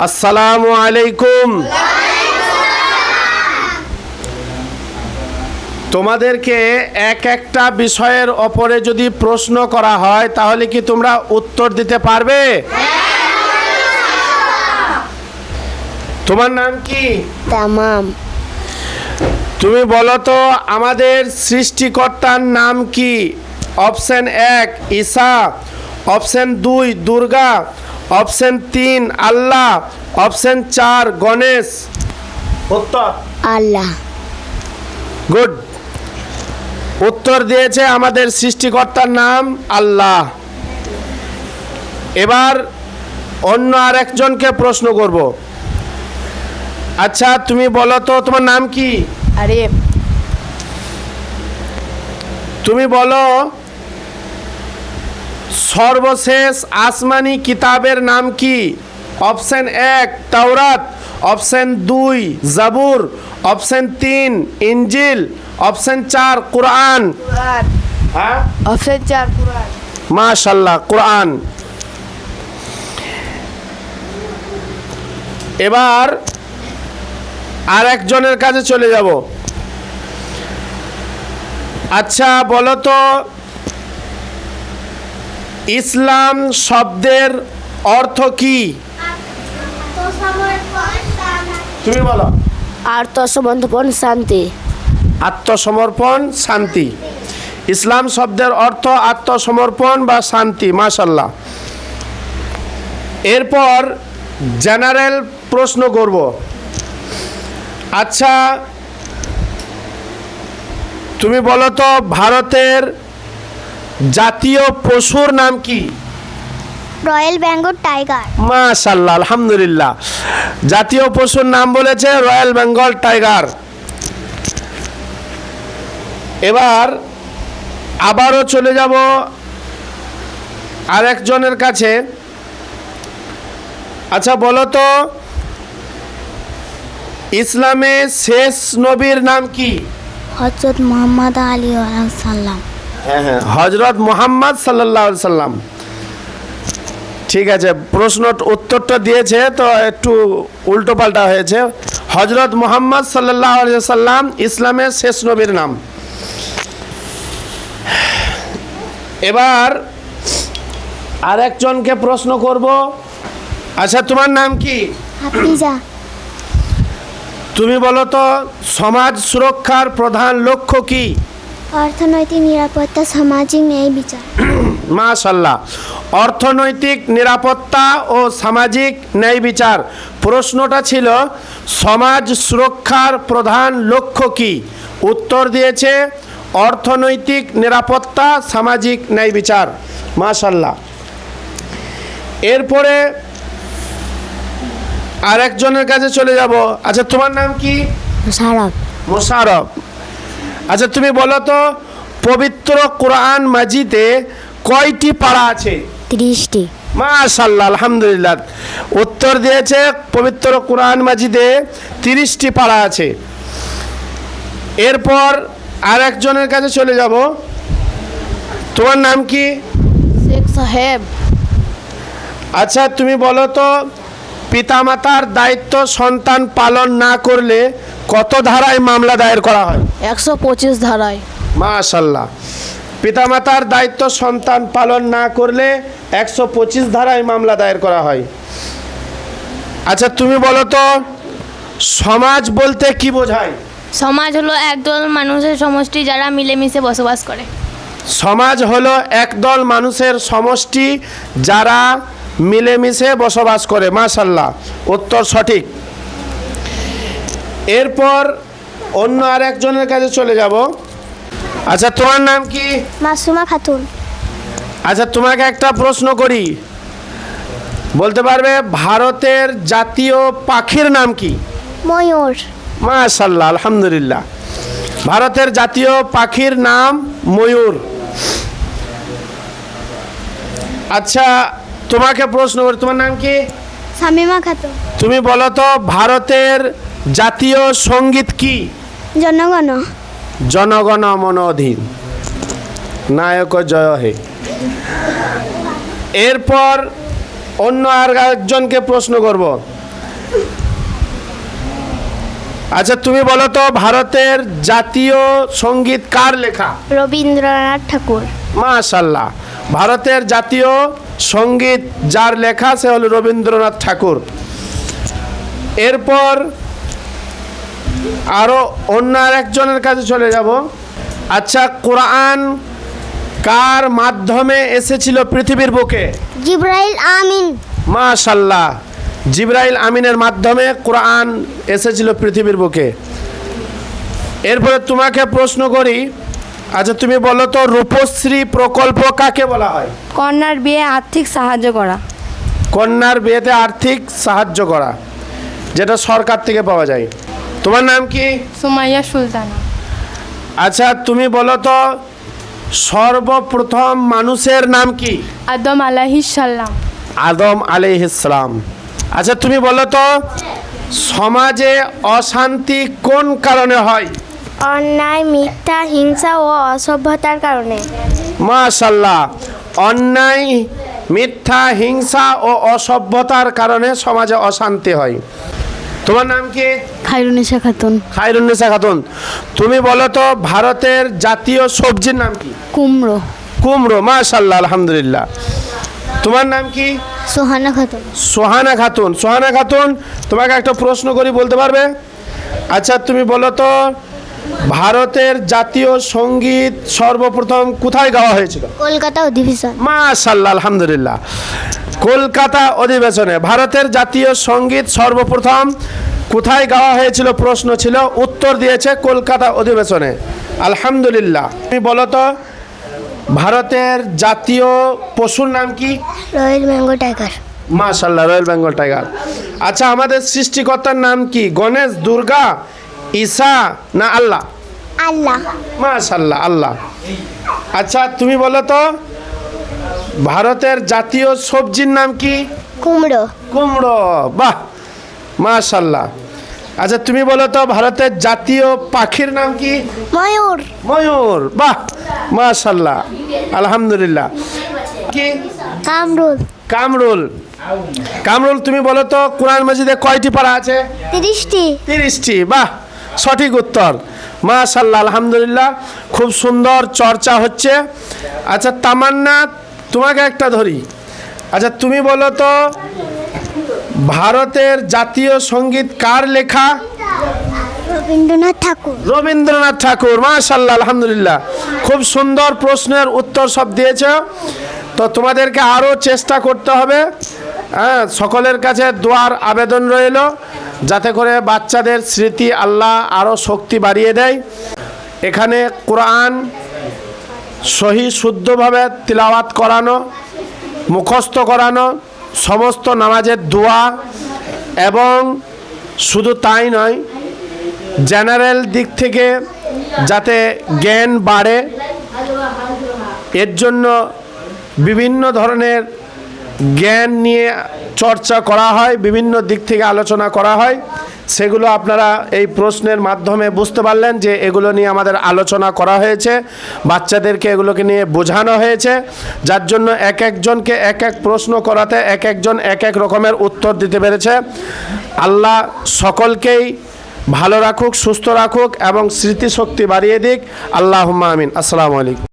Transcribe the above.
আসসালামু আলাইকুম। তোমাদেরকে এক একটা বিষয়ের ওপরে যদি প্রশ্ন করা হয় তাহলে কি তোমরা উত্তর দিতে পারবে? তোমার নাম কি? তামাম। তুমি বলো তো আমাদের সৃষ্টিকর্তার নাম কি? অপশন 1 ঈসা, অপশন 2 দুর্গা, অপশন 3 আল্লাহ, অপশন 4 গণেশ। উত্তর আল্লাহ। গুড। উত্তর দিয়েছে আমাদের সৃষ্টিকর্তার নাম আল্লাহ। এবার অন্য আরেকজনকে প্রশ্ন করব। আচ্ছা তুমি বলো তো তোমার নাম কি? আরে তুমি বলো সর্বশেষ আসমানি কিতাবের নাম কি? অপশন 1 তাওরাত, অপশন 2 জাবুর, অপশন 3 ইনজিল, অপশন 4 কুরআন। হ্যাঁ, অপশন 4 কুরআন। মাশাআল্লাহ, কুরআন। এবার আরেকজনের কাছে চলে যাব। আচ্ছা বলো তো ইসলাম শব্দের অর্থ কি? তুমি বলো। আত্মসমর্পণ, শান্তি। আত্মসমর্পণ, শান্তি। ইসলাম শব্দের অর্থ আত্মসমর্পণ বা শান্তি। মাশাআল্লাহ। এরপর জেনারেল প্রশ্ন করব। আচ্ছা তুমি বলো তো ভারতের জাতীয় পশুর নাম কি? Royal Bengal tiger. মাশাআল্লাহ, আলহামদুলিল্লাহ। জাতীয় পশুর নাম বলেছে রয়্যাল বেঙ্গল টাইগার। এবার আবারও চলে যাব আরেকজনের কাছে। আচ্ছা বলো তো ইসলামে শেষ নবীর নাম কি? হযরত মুহাম্মদ আলী সাল্লাম। হ্যাঁ হ্যাঁ, হযরত মুহাম্মদ সাল্লাল্লাহু আলাইহি সাল্লাম। ঠিক আছে, প্রশ্ন উত্তরটা দিয়েছে তো একটু উল্টো পাল্টা হয়েছে। হযরত মুহাম্মদ সাল্লাল্লাহু আলাইহি সাল্লাম ইসলামের শেষ নবীর নাম। এবার আরেকজনকে প্রশ্ন করব। আচ্ছা তোমার নাম কি? হাফিজা। তুমি বলো তো সমাজ সুরক্ষার প্রধান লক্ষ্য কি? অর্থনৈতিক নিরাপত্তা, সামাজিক ন্যায় বিচার। মাশাআল্লাহ। অর্থনৈতিক নিরাপত্তা ও সামাজিক ন্যায় বিচার। প্রশ্নটা ছিল সমাজ সুরক্ষার প্রধান লক্ষ্য কি? উত্তর দিয়েছে অর্থনৈতিক নিরাপত্তা, সামাজিক ন্যায় বিচার। মাশাআল্লাহ। এরপরে আরেকজনের কাছে চলে যাব। আচ্ছা তোমার নাম কি? মুশারফ। মোশারফ। আচ্ছা তুমি বলো তো পবিত্র কোরআন মাজিদে কয়টি পারা আছে? 30টি। মাশাআল্লাহ, আলহামদুলিল্লাহ। উত্তর দিয়েছে পবিত্র কোরআন মাজিদে 30টি পারা আছে। এরপর আরেকজনের কাছে চলে যাব। তোমার নাম কি? শেখ সাহেব। আচ্ছা তুমি বলো তো পিতামাতার দায়িত্ব সন্তান পালন না করলে কত ধারায় মামলা দায়ের করা হয়? 125 ধারায়। মাশাআল্লাহ। পিতামাতার দায়িত্ব সন্তান পালন না করলে 125 ধারায় মামলা দায়ের করা হয়। আচ্ছা তুমি বলো তো সমাজ বলতে কি বোঝায়? সমাজ হলো একদল মানুষের সমষ্টি যারা মিলেমিশে বসবাস করে। সমাজ হলো একদল মানুষের সমষ্টি যারা মিলেমিশে বসবাস করে। মাশাআল্লাহ, উত্তর সঠিক। এরপর অন্য আরেকজনের কাছে চলে যাব। আচ্ছা তোমার নাম কি? মাসুমা খাতুন। আচ্ছা তোমাকে একটা প্রশ্ন করি, বলতে পারবে ভারতের জাতীয় পাখির নাম কি? ময়ূর। মাশাআল্লাহ, আলহামদুলিল্লাহ। ভারতের জাতীয় পাখির নাম ময়ূর। আচ্ছা তোমাকে প্রশ্ন করি, তোমার নাম কি? শামিমা খাতুন। তুমি বলো তো ভারতের জাতীয় সঙ্গীত কি? জনগণ। জনগণ মন অধীন নায়ক জয় হে। এরপর অন্য আর একজনকে প্রশ্ন করব। আচ্ছা তুমি বলো তো ভারতের জাতীয় সঙ্গীত কার লেখা? রবীন্দ্রনাথ ঠাকুর। মাশাল্লাহ, ভারতের জাতীয় সঙ্গীত যার লেখা সে হলো রবীন্দ্রনাথ ঠাকুর। এরপর আরো অন্য একজনের কাছে চলে যাব। আচ্ছা, কোরআন কার মাধ্যমে এসেছিল পৃথিবীর বুকে? জিব্রাইল আমিন। মাশাল্লাহ, জিবরাইল আমিনের মাধ্যমে কোরআন এসেছিল পৃথিবীর বুকে। এরপরে তোমাকে প্রশ্ন করি, আচ্ছা তুমি বলো তো রূপশ্রী প্রকল্প কাকে বলা হয়? কন্যার বিয়ে আর্থিক সাহায্য করা। কন্যার বিয়েতে আর্থিক সাহায্য করা, যেটা সরকার থেকে পাওয়া যায়। তোমার নাম কি? সুমাইয়া সুলতানা। আচ্ছা তুমি বলো তো সর্বপ্রথম মানুষের নাম কি? আদম আলাইহিস সালাম। আদম আলাইহিস সালাম। আচ্ছা তুমি বলো তো সমাজে অশান্তি কোন কারণে হয়? অন্যায়, মিথ্যা, হিংসা ও অসভ্যতার কারণে। মাশাল্লাহ, অন্যায়, মিথ্যা, হিংসা ও অসভ্যতার কারণে সমাজে অশান্তি হয়। তোমার নাম কি? খায়রুন্নেসা খাতুন। খায়রুন্নেসা খাতুন। তুমি বলো তো ভারতের জাতীয় সবজির নাম কি? কুমড়ো। কুমড়ো। মাশাল্লাহ, আলহামদুলিল্লাহ। তোমার নাম কি? সোহানা খাতুন। সোহানা খাতুন। সোহানা খাতুন, তোমাকে একটা প্রশ্ন করি, বলতে পারবে? আচ্ছা তুমি বলো তো ভারতের জাতীয় সঙ্গীত সর্বপ্রথম কোথায় গাওয়া হয়েছিল? কলকাতা অধিবেশন। মাশাল্লাহ, আলহামদুলিল্লাহ। কলকাতা অধিবেশনে ভারতের জাতীয় সঙ্গীত সর্বপ্রথম কোথায় গাওয়া হয়েছিল প্রশ্ন ছিল, উত্তর দিয়েছে কলকাতা অধিবেশনে। আলহামদুলিল্লাহ। তুমি বলো তো ভারতের জাতীয় পশুর নাম কি? Royal Bengal tiger. মাশাল্লাহ, রয়্যাল বেঙ্গল টাইগার। আচ্ছা আমাদের সৃষ্টিকর্তার নাম কি? গণেশ, দুর্গা, ঈসা না আল্লাহ? আল্লাহ। মাশাল্লাহ, আল্লাহ। আচ্ছা তুমি বলো তো ভারতের জাতীয় সবজির নাম কি? কুমড়ো। কুমড়ো। বাহ, মাশাল্লাহ। আচ্ছা তুমি বলো তো ভারতের জাতীয় পাখির নাম কি? ময়ূর। ময়ূর। বাহ, মাশাল্লাহ, আলহামদুলিল্লাহ। কি? কামরুল। কামরুল। কামরুল, তুমি বলো তো কোরআন মাজিদে কয়টি পারা আছে? 30টি। 30টি। বাহ, সঠিক উত্তর। মাশাল্লাহ, আলহামদুলিল্লাহ, খুব সুন্দর চর্চা হচ্ছে। আচ্ছা তামান্না, তোমাকে একটা ধরি। আচ্ছা তুমি বলো তো ভারতের জাতীয় সঙ্গীত কার লেখা? রবীন্দ্রনাথ ঠাকুর। রবীন্দ্রনাথ ঠাকুর। মাশাল্লাহ, আলহামদুলিল্লাহ, খুব সুন্দর প্রশ্নের উত্তর সব দিয়েছে। তো তোমাদেরকে আরও চেষ্টা করতে হবে। হ্যাঁ, সকলের কাছে দোয়ার আবেদন রইল যাতে করে বাচ্চাদের স্মৃতি আল্লাহ আরও শক্তি বাড়িয়ে দেয়। এখানে কোরআন সহি শুদ্ধভাবে তিলাওয়াত করানো, মুখস্থ করানো, সমস্ত নামাজের দোয়া, এবং শুধু তাই নয়, জেনারেল দিক থেকে যাতে জ্ঞান বাড়ে এর জন্য বিভিন্ন ধরনের জ্ঞান নিয়ে চর্চা করা হয়, বিভিন্ন দিক থেকে আলোচনা করা হয়। সেগুলো আপনারা এই প্রশ্নের মাধ্যমে বুঝতে পারলেন যে এগুলো নিয়ে আমাদের আলোচনা করা হয়েছে, বাচ্চাদেরকে এগুলোকে নিয়ে বোঝানো হয়েছে, যার জন্য এক একজনকে এক এক প্রশ্ন করাতে এক একজন এক এক রকমের উত্তর দিতে পেরেছে। আল্লাহ সকলকেই ভালো রাখুক, সুস্থ রাখুক এবং স্মৃতিশক্তি বাড়িয়ে দিক। আল্লাহুম্মা আমিন। আসসালামু আলাইকুম।